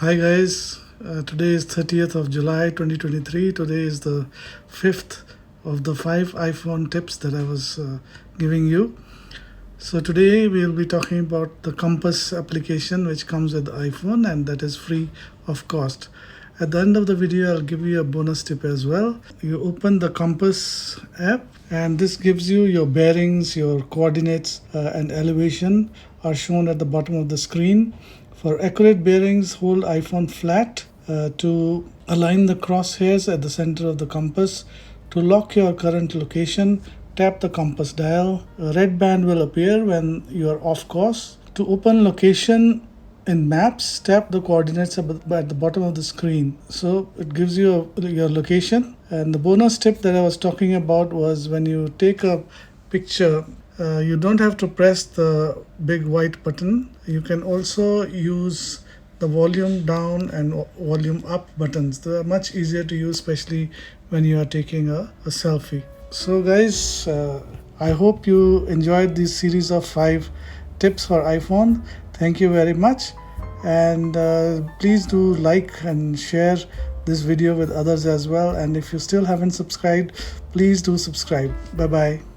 Hi guys, today is 30th of July 2023. Today is the 5th of the 5 iPhone tips that I was giving you. So today we will be talking about the Compass application which comes with the iPhone and that is free of cost. At the end of the video I'll give you a bonus tip as well. You open the Compass app and this gives you your bearings, your coordinates and elevation are shown at the bottom of the screen. For accurate bearings, hold iPhone flat to align the crosshairs at the center of the compass. To lock your current location, tap the compass dial. A red band will appear when you are off course. To open location in maps, tap the coordinates at the bottom of the screen. So it gives you your location. And the bonus tip that I was talking about was when you take a picture, you don't have to press the big white button. You can also use the volume down and volume up buttons. They are much easier to use, especially when you are taking a selfie. So guys, I hope you enjoyed this series of 5 tips for iPhone. Thank you very much, and please do like and share this video with others as well. And if you still haven't subscribed, please do subscribe. Bye bye.